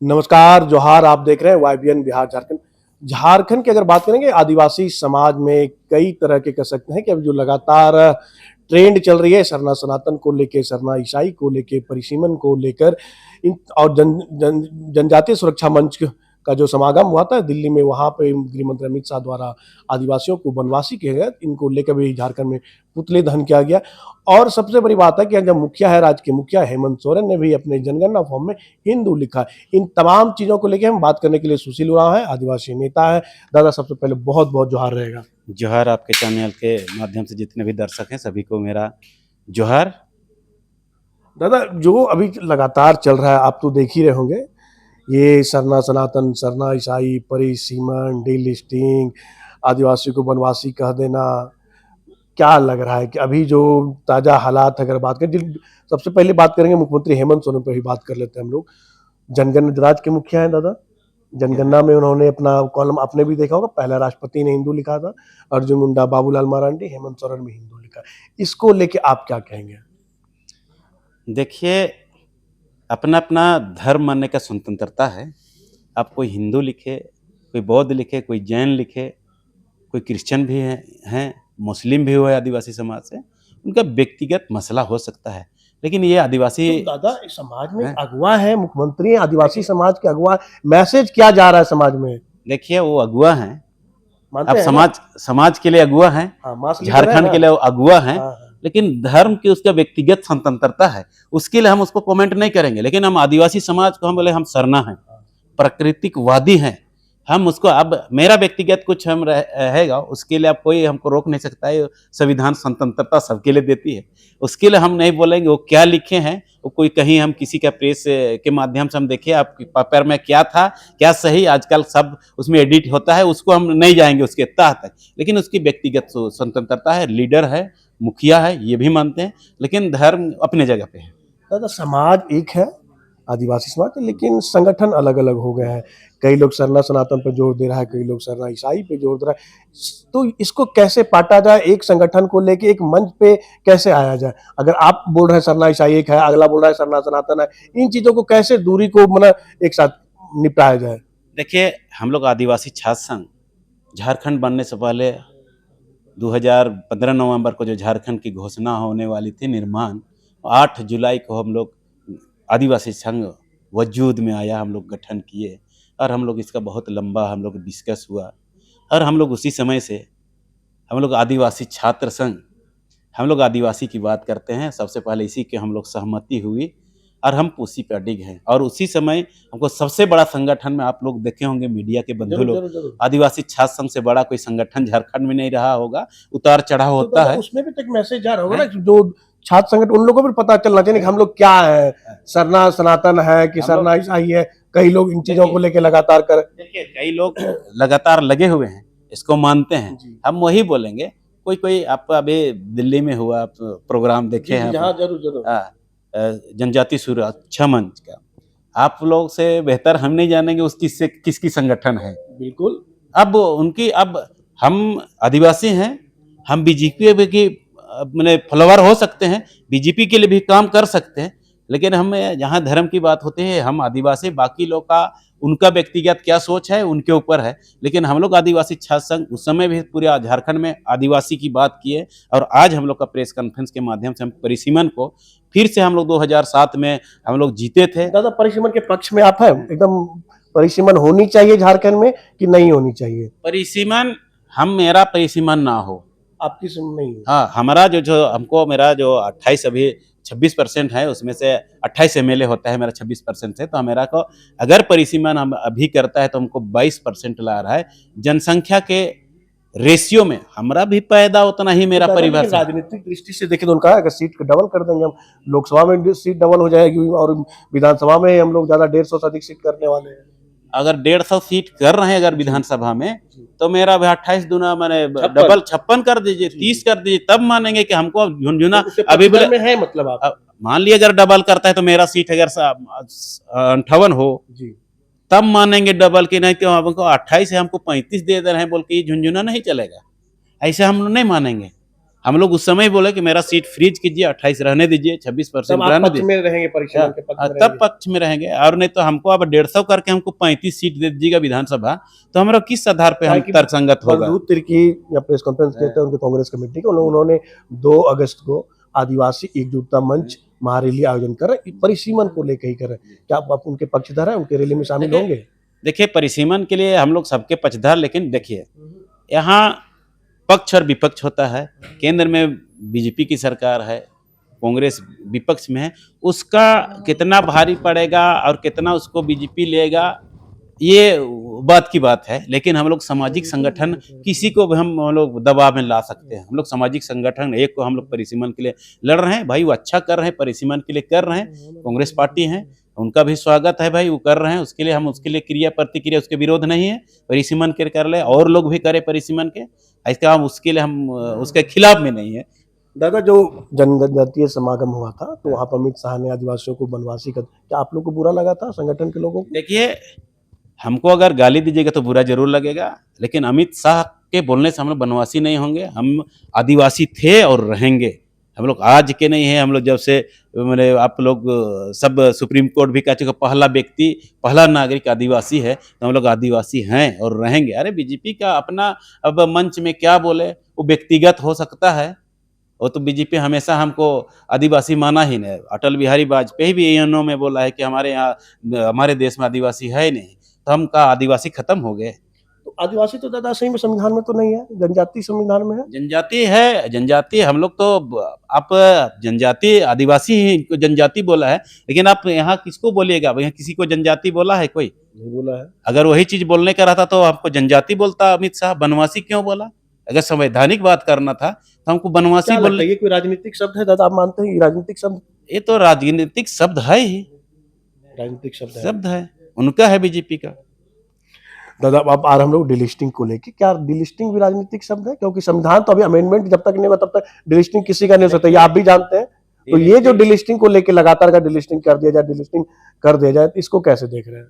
नमस्कार, जोहार। आप देख रहे हैं वाईबीएन बिहार झारखंड। झारखंड की अगर बात करेंगे आदिवासी समाज में कई तरह के कह सकते हैं कि अब जो लगातार ट्रेंड चल रही है सरना सनातन को लेके, सरना ईसाई को लेके, परिसीमन को लेकर इन और जनजातीय सुरक्षा मंच का जो समागम हुआ था दिल्ली में, वहां पे गृह मंत्री अमित शाह द्वारा आदिवासियों को वनवासी किए गए, इनको लेकर भी झारखंड में पुतले दहन किया गया। और सबसे बड़ी बात है कि जब मुखिया है, राज्य के मुखिया हेमंत सोरेन ने भी अपने जनगणना फॉर्म में हिंदू लिखा है। इन तमाम चीजों को लेकर हम बात करने के लिए सुशील उरांव है, आदिवासी नेता है। दादा, सबसे पहले बहुत बहुत जोहार रहेगा। जोहार। आपके चैनल के माध्यम से जितने भी दर्शक हैं सभी को मेरा जोहार। दादा, जो अभी लगातार चल रहा है आप तो देख ही रहे होंगे, ये सरना सनातन, सरना ईसाई, परिसीमन, डीलिस्टिंग, आदिवासी को वनवासी कह देना, क्या लग रहा है कि अभी जो ताजा हालात अगर बात करें, सबसे पहले बात करेंगे मुख्यमंत्री हेमंत सोरेन पर ही बात कर लेते हैं हम लोग। जनगणना राज्य के मुखिया हैं दादा। जनगणना में उन्होंने अपना कॉलम आपने भी देखा होगा, पहला राष्ट्रपति ने हिंदू लिखा था, अर्जुन मुंडा, बाबूलाल मरांडी, हेमंत सोरेन भी हिंदू लिखा। इसको लेके आप क्या कहेंगे? देखिए, अपना अपना धर्म मानने का स्वतंत्रता है। आप कोई हिंदू लिखे, कोई बौद्ध लिखे, कोई जैन लिखे, कोई क्रिश्चियन भी हैं, मुस्लिम भी हुए आदिवासी समाज से, उनका व्यक्तिगत मसला हो सकता है। लेकिन ये आदिवासी तो दादा, इस समाज में अगुवा है, मुख्यमंत्री आदिवासी समाज के अगुवा, मैसेज क्या जा रहा है समाज में? देखिए, वो अगुवा हैं। मानते अब हैं समाज के लिए अगुवा हैं, हाँ, झारखंड के लिए अगुवा हैं। हाँ। लेकिन धर्म की उसका व्यक्तिगत स्वतंत्रता है, उसके लिए हम उसको कमेंट नहीं करेंगे। लेकिन हम आदिवासी समाज को हम बोले हम सरना हैं, प्राकृतिकवादी हैं, हम उसको, अब मेरा व्यक्तिगत कुछ हम रहेगा उसके लिए अब कोई हमको रोक नहीं सकता है। संविधान स्वतंत्रता सबके लिए देती है, उसके लिए हम नहीं बोलेंगे वो क्या लिखे हैं। वो कोई कहीं हम किसी का प्रेस के माध्यम से हम देखे आपके पेपर में क्या था, क्या सही, आजकल सब उसमें एडिट होता है, उसको हम नहीं जाएंगे उसके तह तक। लेकिन उसकी व्यक्तिगत स्वतंत्रता है, लीडर है, मुखिया है, ये भी मानते हैं। लेकिन धर्म अपने जगह पे है। दादा, समाज एक है, आदिवासी समाज, लेकिन संगठन अलग अलग हो गए हैं। कई लोग सरना सनातन पर जोर दे रहा है, कई लोग सरना ईसाई पे जोर दे रहा है। तो इसको कैसे पाटा जाए, एक संगठन को लेके एक मंच पे कैसे आया जाए? अगर आप बोल रहे हैं सरना ईसाई एक है, अगला बोल रहा है सरना सनातन है, इन चीजों को कैसे दूरी को मतलब एक साथ निपटाया जाए? देखिए, हम लोग आदिवासी छात्र संघ झारखंड बनने से पहले 2015 नवंबर को जो झारखंड की घोषणा होने वाली थी निर्माण, 8 जुलाई को हम लोग आदिवासी संघ वजूद में आया, हम लोग गठन किए। और हम लोग इसका बहुत लंबा हम लोग डिस्कस हुआ। और हम लोग उसी समय से हम लोग आदिवासी छात्र संघ, हम लोग आदिवासी की बात करते हैं, सबसे पहले इसी के हम लोग सहमति हुई और हम उसी पर अडिग हैं। और उसी समय हमको सबसे बड़ा संगठन में आप लोग देखे होंगे, मीडिया के बंधु लोग, आदिवासी छात्र संघ से बड़ा कोई संगठन झारखंड में नहीं रहा होगा। उतार चढ़ाव होता है, उसमें भी तो एक मैसेज जा रहा होगा ना, जो छात्र संगठन उन लोगों को भी पता चलना चाहिए कि हम लोग क्या है, सरना सनातन है कि सरना ईसाई है। कई लोग इन चीजों को लेकर लगातार देखिए कई लोग लगातार लगे हुए हैं, इसको मानते हैं। हम वही बोलेंगे। कोई कोई आप अभी दिल्ली में हुआ प्रोग्राम देखे हैं, जनजाति सुरक्षा मंच का, आप लोग से बेहतर हम नहीं जानेंगे उसकी से किसकी संगठन है। बिल्कुल। अब उनकी, अब हम आदिवासी हैं, हम बीजेपी की मैंने फॉलोवर हो सकते हैं, बीजेपी के लिए भी काम कर सकते हैं। लेकिन हम जहाँ धर्म की बात होती है, हम आदिवासी, बाकी लोग का उनका व्यक्तिगत क्या सोच है उनके ऊपर है। लेकिन हम लोग आदिवासी छात्र संघ उस समय भी पूरे झारखंड में आदिवासी की बात किए। और आज हम लोग का प्रेस कॉन्फ्रेंस के माध्यम से हम परिसीमन को फिर से हम लोग 2007 में हम लोग जीते थे। दादा, परिसीमन के पक्ष में आप हैं एकदम? परिसीमन होनी चाहिए झारखंड में कि नहीं होनी चाहिए? परिसीमन, हम मेरा परिसीमन ना हो, आपकी सुन नहीं है। हाँ, हमारा जो हमको मेरा जो 28 अभी 26% है, उसमें से 28 एमएलए होता है, मेरा 26% है। तो मेरा को अगर परिसीमन हम अभी करता है तो हमको 22% ला रहा है। जनसंख्या के रेशियो में हमारा भी पैदा उतना ही मेरा परिवार। राजनीतिक दृष्टि से देखें तो उनका अगर सीट डबल कर देंगे हम, लोकसभा में सीट डबल हो जाएगी और विधानसभा में हम लोग ज्यादा 150 से अधिक सीट करने वाले हैं। अगर 150 सीट कर रहे हैं अगर विधानसभा में, तो मेरा 28 दूना मैंने डबल 56 कर दीजिए, 30 कर दीजिए, तब मानेंगे कि हमको झुनझुना अभी में है। मतलब आप मान लीजिए अगर डबल करता है तो मेरा सीट अगर 58 हो तब मानेंगे डबल की। नहीं तो हमको 28 है, हमको 35 दे रहे हैं बोल के ये झुनझुना नहीं चलेगा, ऐसे हम लोग नहीं मानेंगे। हम लोग उस समय बोले कि मेरा सीट फ्रीज कीजिए, 28 रहने दीजिए, 26% तब आप रहने पक्ष दीजिए। में रहेंगे, परिसीमन के पक्ष में तब रहेंगे। पक्ष में रहेंगे, और नहीं तो हमको अब 150 करके हमको 35 सीट दे दीजिएगा विधानसभा, तो हमारा किस आधार पे हम हालांकि तर्कसंगत होगा। बलदूत तिर्की या प्रेस कॉन्फ्रेंस किए थे उनके कांग्रेस कमेटी के, उन्होंने 2 अगस्त को आदिवासी एकजुटता मंच महारैली आयोजन कर रहे हैं, परिसीमन को लेकर ही कर रहे हैं। क्या आप उनके पक्षधर हैं, उनके रैली में शामिल होंगे? देखिए, परिसीमन के लिए हम लोग सबके पक्षधर, लेकिन देखिए यहाँ पक्ष और विपक्ष होता है। केंद्र में बीजेपी की सरकार है, कांग्रेस विपक्ष में है, उसका कितना भारी पड़ेगा और कितना उसको बीजेपी लेगा, ये बात की बात है। लेकिन हम लोग सामाजिक संगठन किसी को भी हम लोग दबाव में ला सकते हैं। हम लोग सामाजिक संगठन एक को हम लोग परिसीमन के लिए लड़ रहे हैं, भाई वो अच्छा कर रहे हैं, परिसीमन के लिए कर रहे हैं, कांग्रेस पार्टी है, उनका भी स्वागत है भाई, वो कर रहे हैं, उसके लिए हम उसके लिए क्रिया प्रतिक्रिया, उसके विरोध नहीं है। परिसीमन के कर ले, और लोग भी करें परिसीमन के, इसका हम उसके लिए हम उसके खिलाफ में नहीं है। दादा, जो जनजातीय समागम हुआ था तो वहां पर अमित शाह ने आदिवासियों को बनवासी कर, क्या आप लोग को बुरा लगा था, संगठन के लोगों को? देखिए, हमको अगर गाली दीजिएगा तो बुरा जरूर लगेगा, लेकिन अमित शाह के बोलने से हम लोग बनवासी नहीं होंगे। हम आदिवासी थे और रहेंगे। हम लोग आज के नहीं है, हम लोग जब से मैंने आप लोग सब सुप्रीम कोर्ट भी कह चुका, पहला व्यक्ति, पहला नागरिक आदिवासी है, तो हम लोग आदिवासी हैं और रहेंगे। अरे बीजेपी का अपना अब मंच में क्या बोले, वो व्यक्तिगत हो सकता है, वो तो बीजेपी हमेशा हमको आदिवासी माना ही नहीं। अटल बिहारी वाजपेयी भी इन में बोला है कि हमारे यहाँ, हमारे देश में आदिवासी है ही नहीं, तो हम का आदिवासी खत्म हो गए? तो आदिवासी तो दादा सही में संविधान में तो नहीं है, जनजाति संविधान में है। जनजाति है, जनजाति हम लोग तो, आप जनजाति आदिवासी ही इनको जनजाति बोला है, लेकिन आप यहाँ किसको बोलिएगा? यहाँ किसी को जनजाति बोला है कोई? नहीं बोला है। अगर वही चीज बोलने का रहता तो हमको जनजाति बोलता अमित शाह, बनवासी क्यों बोला? अगर संवैधानिक बात करना था तो हमको बनवासी क्या लगता बोल। है ये कोई राजनीतिक शब्द है दादा, आप मानते हैं ये राजनीतिक शब्द? ये तो राजनीतिक शब्द है ही, राजनीतिक शब्द है, उनका है बीजेपी का। दादा, अब आ रहे हम लोग डिलिस्टिंग को लेके, क्या डिलिस्टिंग भी राजनीतिक शब्द है? क्योंकि संविधान तो अभी अमेंडमेंट जब तक नहीं हुआ तब तक डिलिस्टिंग किसी का नहीं हो सकता, ये आप भी जानते हैं। तो ये जो डिलिस्टिंग को लेके लगातार का डिलिस्टिंग कर दिया जाए, डिलिस्टिंग कर दिया जाए, तो इसको कैसे देख रहे हैं?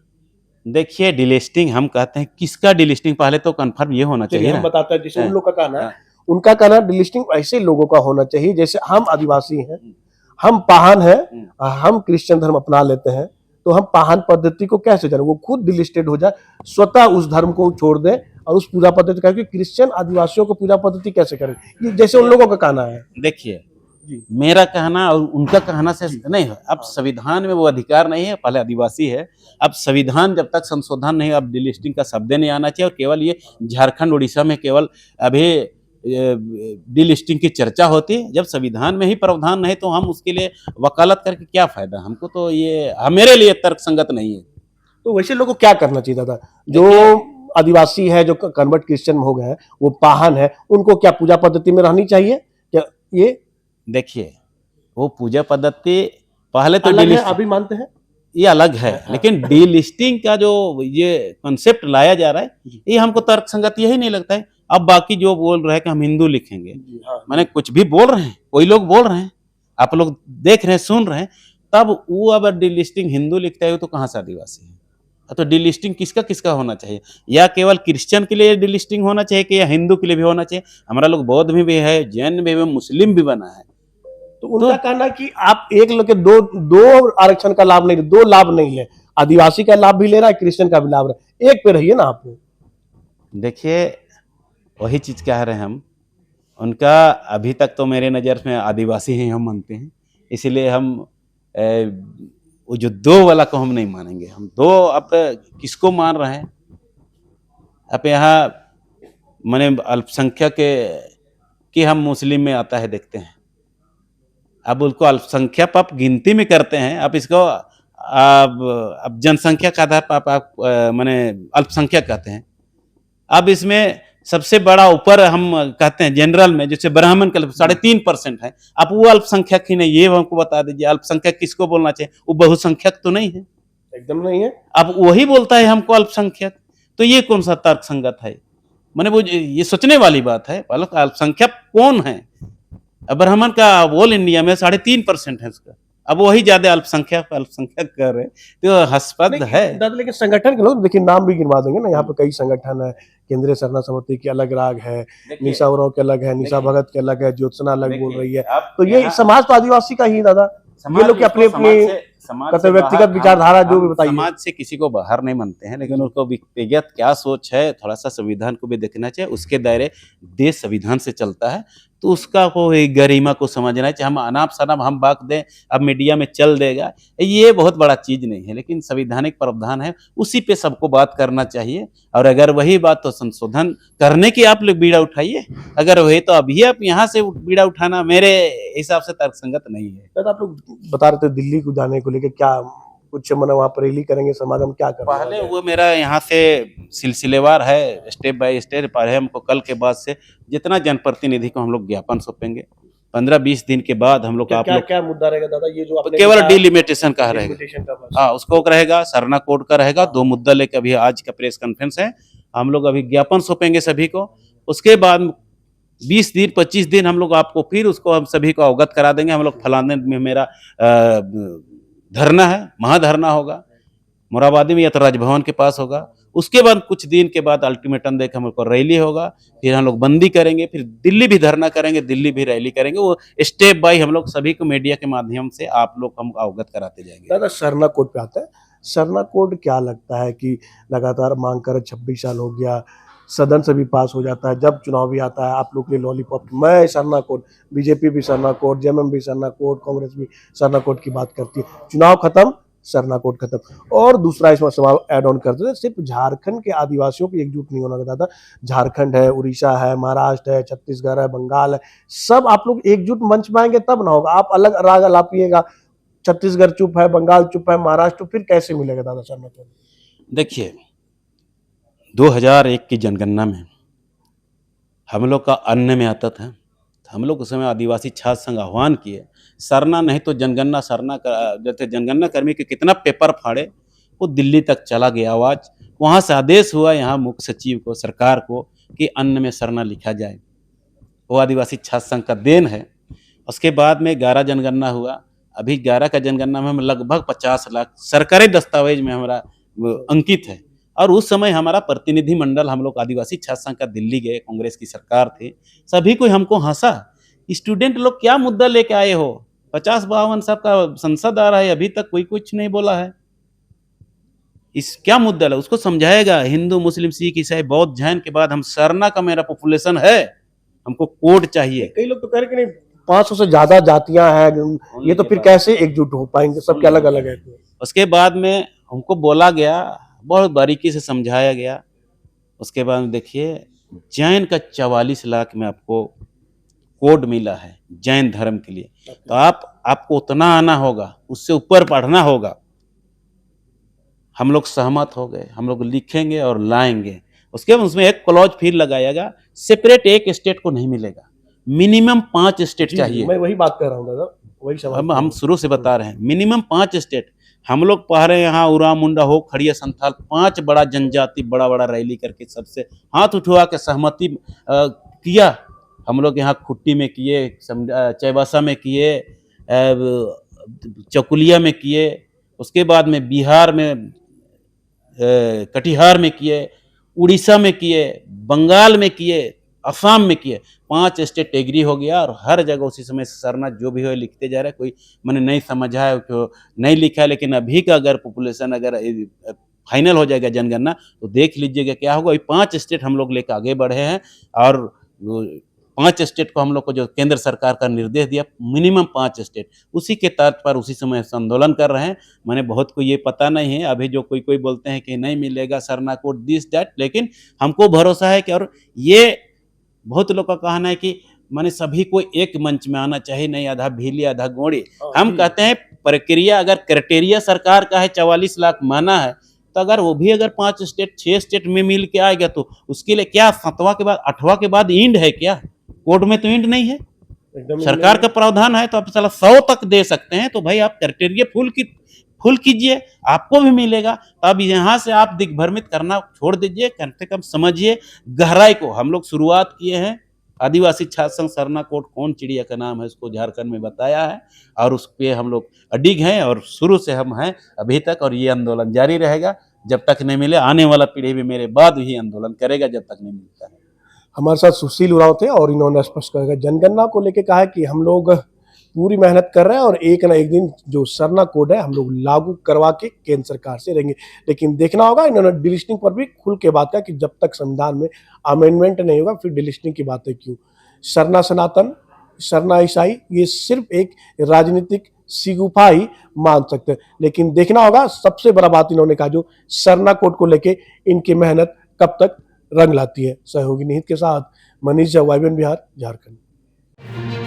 देखिए, डिलिस्टिंग हम कहते हैं, किसका डिलिस्टिंग पहले तो कंफर्म ये होना चाहिए हम ना। बताते हैं, जैसे उन लोग का कहना है, हाँ। उनका कहना डिलिस्टिंग ऐसे लोगों का होना चाहिए जैसे हम आदिवासी हैं, हम पाहन हैं, हम क्रिश्चियन धर्म अपना लेते हैं, तो हम पाहन पद्धति को कैसे जाने? वो खुद डिलिस्टेड हो जाए, स्वतः उस धर्म को छोड़ दे और उस पूजा पद्धति का, क्रिश्चियन आदिवासियों को पूजा पद्धति कैसे करें, ये जैसे उन लोगों का कहना है। देखिए, मेरा कहना और उनका कहना से नहीं है। अब संविधान में वो अधिकार नहीं है, पहले आदिवासी है। अब संविधान जब तक संशोधन नहीं, अब डिलिस्टिंग का शब्द नहीं आना चाहिए। और केवल ये झारखंड उड़ीसा में केवल अभी डिलिस्टिंग की चर्चा होती है। जब संविधान में ही प्रावधान नहीं तो हम उसके लिए वकालत करके क्या फायदा? हमको तो ये, मेरे लिए तर्कसंगत नहीं है। तो वैसे लोगों को क्या करना चाहिए दादा, जो आदिवासी है, जो कन्वर्ट क्रिश्चियन हो गए हैं, वो पाहन है, उनको क्या पूजा पद्धति में रहनी चाहिए क्या? ये देखिए, वो पूजा पद्धति पहले तो अलग है, अभी मानते हैं ये अलग है, लेकिन डीलिस्टिंग का जो ये कॉन्सेप्ट लाया जा रहा है, ये हमको तर्कसंगत यही नहीं लगता है। अब बाकी जो बोल रहे हैं कि हम हिंदू लिखेंगे, माने कुछ भी बोल रहे हैं, कोई लोग बोल रहे हैं, आप लोग देख रहे हैं, सुन रहे हैं, तब वो अगर डीलिस्टिंग हिंदू लिखता है तो कहाँ से आदिवासी है? तो डीलिस्टिंग किसका किसका होना चाहिए? या केवल क्रिश्चियन के लिए डीलिस्टिंग होना चाहिए कि या हिंदू के लिए भी होना चाहिए? हमारा लोग बौद्ध में भी है, जैन में भी, मुस्लिम भी बना है। तो उनका कहना कि आप एक लोग के दो आरक्षण का लाभ नहीं, दो लाभ नहीं ले, आदिवासी का लाभ भी ले रहा है, क्रिश्चियन का भी लाभ रहा है, एक पे रहिए ना आप। देखिए, वही चीज कह रहे हैं हम, उनका अभी तक तो मेरे नज़र में आदिवासी ही हम मानते हैं, इसलिए हम वो जो दो वाला को हम नहीं मानेंगे। हम दो अब किसको मान रहे हैं? अब यहाँ माने अल्पसंख्यक कि हम मुस्लिम में आता है देखते हैं, अब उसको अल्पसंख्यक आप गिनती में करते हैं, आप इसको अब जनसंख्या के आधार पर आप माने अल्पसंख्यक कहते हैं। अब इसमें सबसे बड़ा ऊपर हम कहते हैं जनरल में, जैसे ब्राह्मण का 3.5% है, आप वो अल्पसंख्यक ही नहीं, ये हमको बता दीजिए अल्पसंख्यक किसको बोलना चाहिए? वो बहुसंख्यक तो नहीं है, एकदम नहीं है। अब वही बोलता है हमको अल्पसंख्यक, तो ये कौन सा तर्क संगत है? मैंने वो ये सोचने वाली बात है। अल्पसंख्यक कौन है? ब्राह्मण का ऑल इंडिया में 3.5% है उसका अब वही ज्यादा अल्पसंख्यक अल्पसंख्यक कर रहे हैं, तो हास्यास्पद है। दादा लेकिन संगठन के लोग देखिए, नाम भी गिनवा देंगे ना, यहाँ पे कई संगठन है। केंद्रीय सरना समिति की अलग राग है, निशा उरांव के अलग है, निशा देखिए, भगत के अलग है, ज्योत्सना अलग बोल देखिए, रही है। आप तो ये यहाँ समाज तो आदिवासी का ही दादा, ये समाज लोग की अपनी उसको अपनी समाज कहते से हैं व्यक्तिगत बाहर विचारधारा जो भी बताइए। समाज से किसी को बाहर नहीं मानते हैं, लेकिन उनको व्यक्तिगत क्या सोच है, थोड़ा सा संविधान को भी देखना चाहिए। उसके दायरे देश संविधान से चलता है, तो उसका को एक गरिमा को समझना चाहिए। हम अनाप शनाप हम बात दें, अब मीडिया में चल देगा, ये बहुत बड़ा चीज नहीं है, लेकिन संविधानिक प्रावधान है, उसी पे सबको बात करना चाहिए। और अगर वही बात तो संशोधन करने की आप लोग बीड़ा उठाइए, अगर वही तो अभी आप यहाँ से बीड़ा उठाना मेरे हिसाब से तर्कसंगत नहीं है। दादा आप लोग बता रहे थे दिल्ली को जाने को लेकर, क्या कुछ मतलब वहाँ पर रैली करेंगे, समागम क्या करने पहले वाले हैं? वो मेरा यहाँ से सिलसिलेवार है, स्टेप बाय स्टेप। पहले हमको कल के बाद से जितना जनप्रतिनिधि को हम लोग ज्ञापन सौंपेंगे, 15-20 दिन के बाद हम लोग क्या आप क्या लोग क्या मुद्दा रहेगा दादा, ये जो आपने केवल बताया? डिलिमिटेशन का रहेगा। डिलिमिटेशन का बस। हाँ, उसको रहेगा, सरना कोड का रहेगा। 2 मुद्दा लेकर अभी आज का प्रेस कॉन्फ्रेंस है, हम लोग अभी ज्ञापन सौंपेंगे सभी को। उसके बाद 20 दिन 25 दिन हम लोग आपको फिर उसको हम सभी को अवगत करा देंगे। हम लोग फलाने में मेरा धरना है, महाधरना होगा मोराबादी में या तो राजभवन के पास होगा। उसके बाद कुछ दिन के बाद अल्टीमेटम देकर हमको रैली होगा, फिर हम लोग बंदी करेंगे, फिर दिल्ली भी धरना करेंगे, दिल्ली भी रैली करेंगे। वो स्टेप बाय हम लोग सभी को मीडिया के माध्यम से आप लोग हम अवगत कराते जाएंगे। दादा सरना कोड पे आता है, सरना कोड क्या लगता है कि लगातार मांग कर 26 साल हो गया, सदन से भी पास हो जाता है, जब चुनाव भी आता है आप लोग के लिए लॉलीपॉप, मैं सरना कोड, बीजेपी भी सरना कोड, जेएमएम भी सरना कोड, कांग्रेस भी सरना कोड की बात करती है। चुनाव खत्म, सरना कोड खत्म। और दूसरा इसमें सवाल ऐड ऑन करते थे, सिर्फ झारखंड के आदिवासियों को एकजुट नहीं होना दादा, झारखंड है, उड़ीसा है, महाराष्ट्र है, छत्तीसगढ़ है, बंगाल है, सब आप लोग एकजुट मंच में आएंगे तब ना होगा। आप अलग राग अलापिएगा, छत्तीसगढ़ चुप है, बंगाल चुप है, महाराष्ट्र, फिर कैसे मिलेगा दादा सरना कोड? देखिए, 2001 की जनगणना में हम लोग का अन्य में आता था, हम लोग उस समय आदिवासी छात्र संघ आह्वान किए, सरना नहीं तो जनगणना, सरना जैसे जनगणना कर्मी के कितना पेपर फाड़े, वो दिल्ली तक चला गया आवाज। वहाँ से आदेश हुआ यहाँ मुख्य सचिव को, सरकार को, कि अन्न में सरना लिखा जाए। वो आदिवासी छात्र संघ का देन है। उसके बाद में 11 जनगणना हुआ। अभी 11 का जनगणना में हम लगभग 50 लाख सरकारी दस्तावेज में हमारा अंकित है। और उस समय हमारा प्रतिनिधि मंडल हम लोग आदिवासी छात्र संघ का दिल्ली गए, कांग्रेस की सरकार थी, सभी कोई हमको हंसा, स्टूडेंट लोग क्या मुद्दा लेके आए हो, 50-52 साल का संसद आ रहा है, अभी तक कोई कुछ नहीं बोला है, इस क्या मुद्दा है, उसको समझाएगा। हिंदू मुस्लिम सिख ईसाई बौद्ध जैन के बाद हम सरना का मेरा पॉपुलेशन है, हमको कोड चाहिए। कई लोग तो कह रहे कि नहीं 500 से ज्यादा जातियां हैं, ये तो फिर कैसे एकजुट हो पाएंगे, सबके अलग अलग है। उसके बाद में हमको बोला गया, बहुत बारीकी से समझाया गया। उसके बाद में देखिए, जैन का 44 लाख में आपको कोड मिला है जैन धर्म के लिए, तो आपको उतना आना होगा, उससे ऊपर पढ़ना होगा। हम लोग सहमत हो गए, हम लोग लिखेंगे और लाएंगे। उसके बाद उसमें एक क्लॉज फिर लगाएगा, सेपरेट एक स्टेट को नहीं मिलेगा, मिनिमम 5 स्टेट चाहिए। मैं वही बात कर रहा हूँ दादा, वही सवाल हम शुरू से बता रहे हैं, मिनिमम 5 स्टेट। हम लोग पढ़ रहे हैं यहाँ उराव मुंडा हो, खड़िया संथाल, 5 बड़ा जनजाति बड़ा बड़ा रैली करके सबसे हाथ उठवा के सहमति किया। हम लोग यहाँ खुट्टी में किए, चैबासा में किए, चकुलिया में किए, उसके बाद में बिहार में कटिहार में किए, उड़ीसा में किए, बंगाल में किए, असम में किए। 5 स्टेट एग्री हो गया और हर जगह उसी समय सरना जो भी हो लिखते जा रहे हैं। कोई मैंने नहीं समझा है, नहीं लिखा है, लेकिन अभी का अगर पॉपुलेशन अगर फाइनल हो जाएगा जनगणना तो देख लीजिएगा क्या होगा। 5 स्टेट हम लोग लेकर आगे बढ़े हैं और 5 स्टेट को हम लोग को जो केंद्र सरकार का निर्देश दिया, मिनिमम 5 स्टेट, उसी के तर्ज पर उसी समय आंदोलन कर रहे हैं। मैंने बहुत को ये पता नहीं है, अभी जो कोई बोलते हैं कि नहीं मिलेगा सरना कोड दिस दैट, लेकिन हमको भरोसा है कि, और ये बहुत लोग का कहना है कि माने सभी को एक मंच में आना चाहिए, नहीं आधा भीली आधा गोड़ी। हम कहते हैं प्रक्रिया अगर क्राइटेरिया सरकार का है 44 लाख माना है, तो अगर वो भी अगर 5 स्टेट 6 स्टेट में मिल के आएगा तो उसके लिए क्या 7वां के बाद 8वां के बाद इंड है क्या? कोड में तो इंड नहीं है, सरकार का प्रावधान है, तो आप साला 100 तक दे सकते हैं। तो भाई आप क्राइटेरिया फुल कीजिए, आपको भी मिलेगा। अब यहाँ से आप दिग्भ्रमित करना छोड़ दीजिए, कम से कम समझिए गहराई को। हम लोग शुरुआत किए हैं आदिवासी छात्र संघ सरना कोट कौन चिड़िया का नाम है उसको झारखंड में बताया है और उस पे हम लोग अडिग हैं और शुरू से हम हैं अभी तक, और ये आंदोलन जारी रहेगा जब तक नहीं मिले। आने वाला पीढ़ी भी मेरे बाद ही आंदोलन करेगा जब तक नहीं मिलता है। हमारे साथ सुशील उरांव थे और इन्होंने स्पष्ट कर जनगणना को लेकर कहा है कि हम लोग पूरी मेहनत कर रहे हैं और एक ना एक दिन जो सरना कोड है हम लोग लागू करवा के केंद्र सरकार से रहेंगे। लेकिन देखना होगा, इन्होंने डिलिस्टिंग पर भी खुल के बात किया कि जब तक संविधान में अमेंडमेंट नहीं होगा फिर डिलिस्टिंग की बातें क्यों। सरना सनातन, सरना ईसाई ये सिर्फ एक राजनीतिक सिगुफा ही मान सकते हैं। लेकिन देखना होगा, सबसे बड़ा बात इन्होंने कहा जो सरना कोड को लेके इनकी मेहनत कब तक रंग लाती है। सहयोगी निहित के साथ मनीष झा, YBN बिहार, झारखंड।